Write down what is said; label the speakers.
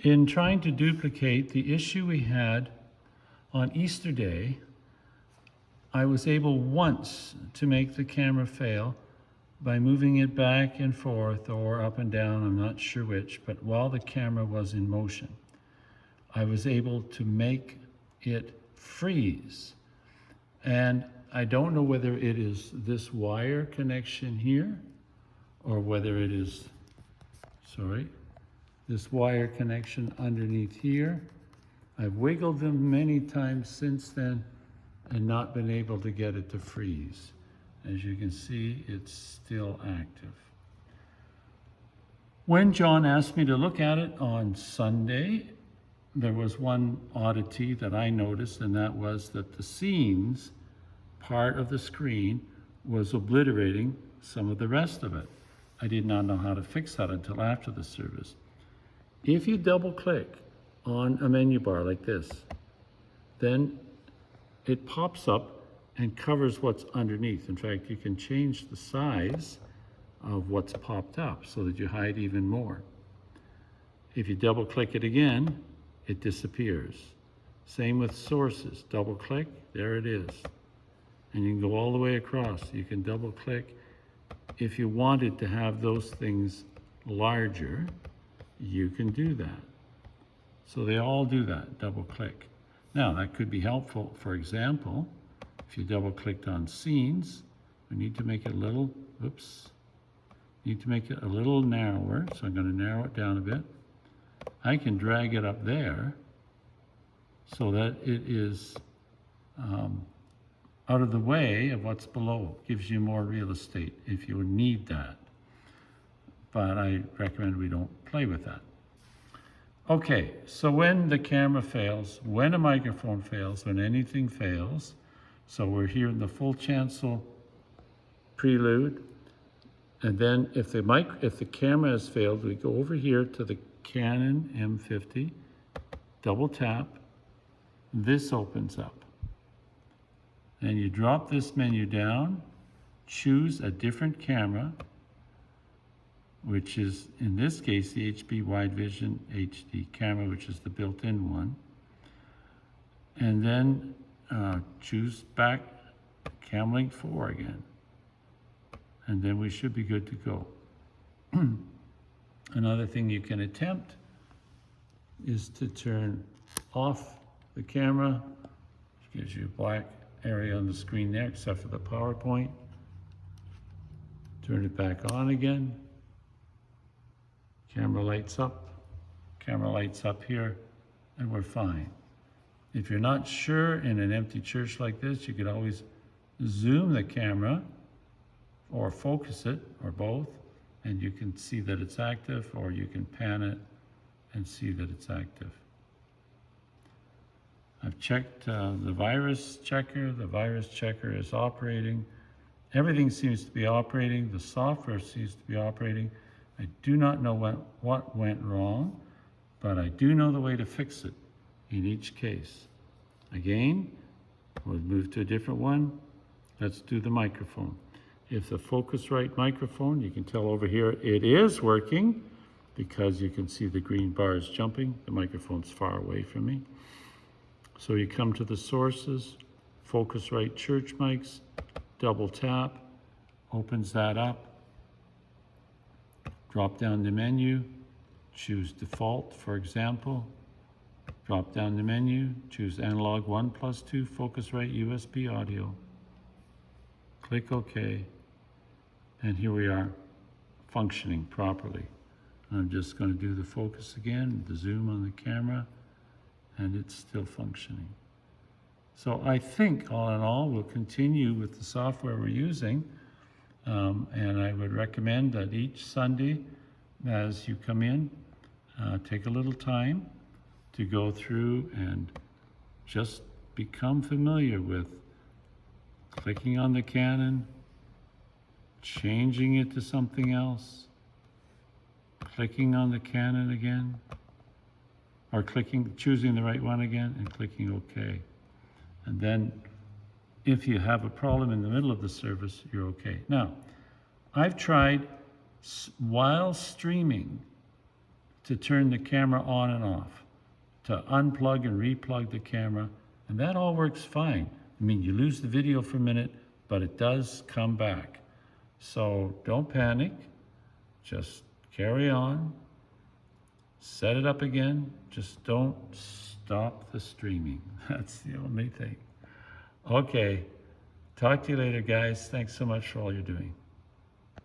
Speaker 1: In trying to duplicate the issue we had on Easter Day, I was able once to make the camera fail by moving it back and forth or up and down, I'm not sure which, but while the camera was in motion, I was able to make it freeze. And I don't know whether it is this wire connection here or whether it is, this wire connection underneath here. I've wiggled them many times since then and not been able to get it to freeze. As you can see, it's still active. When John asked me to look at it on Sunday, there was one oddity that I noticed, and that was that the scenes part of the screen was obliterating some of the rest of it. I did not know how to fix that until after the service. If you double click on a menu bar like this, then it pops up and covers what's underneath. In fact, you can change the size of what's popped up so that you hide even more. If you double click it again, it disappears. Same with sources. Double click, there it is. And you can go all the way across. You can double click. If you wanted to have those things larger, you can do that. So they all do that, double click. Now that could be helpful. For example, if you double clicked on scenes, we need to make it a little, need to make it a little narrower. So I'm going to narrow it down a bit. I can drag it up there so that it is out of the way of what's below. Gives you more real estate if you need that. But I recommend we don't play with that. Okay, so when the camera fails, when a microphone fails, when anything fails, so we're here in the full chancel prelude, and then if the camera has failed, we go over here to the Canon M50, double tap, this opens up. And you drop this menu down, choose a different camera, which is, in this case, the HP Wide Vision HD camera, which is the built-in one. And then choose back Camlink 4 again. And then we should be good to go. Another thing you can attempt is to turn off the camera, which gives you a black area on the screen there, except for the PowerPoint. Turn it back on again. Camera lights up here, and we're fine. If you're not sure in an empty church like this, you could always zoom the camera or focus it, or both, and you can see that it's active, or you can pan it and see that it's active. I've checked the virus checker. The virus checker is operating. Everything seems to be operating. The software seems to be operating. I do not know what went wrong, but I do know the way to fix it in each case. Again, we'll move to a different one. Let's do the microphone. If the Focusrite microphone, you can tell over here it is working because you can see the green bars jumping. The microphone's far away from me. So you come to the sources, Focusrite church mics, double tap, opens that up. Drop down the menu, choose default, for example. Drop down the menu, choose analog 1+2 Focusrite USB audio. Click OK, and here we are, functioning properly. I'm just going to do the focus again, the zoom on the camera, and it's still functioning. So I think, all in all, we'll continue with the software we're using, and I would recommend that each Sunday, as you come in, take a little time to go through and just become familiar with clicking on the Canon, changing it to something else, clicking on the Canon again, or choosing the right one again and clicking OK. And then if you have a problem in the middle of the service, you're okay. Now, I've tried while streaming to turn the camera on and off, to unplug and replug the camera, and that all works fine. I mean, you lose the video for a minute, but it does come back. So don't panic, just carry on, set it up again, just don't stop the streaming. That's the only thing. Okay, talk to you later, guys. Thanks so much for all you're doing.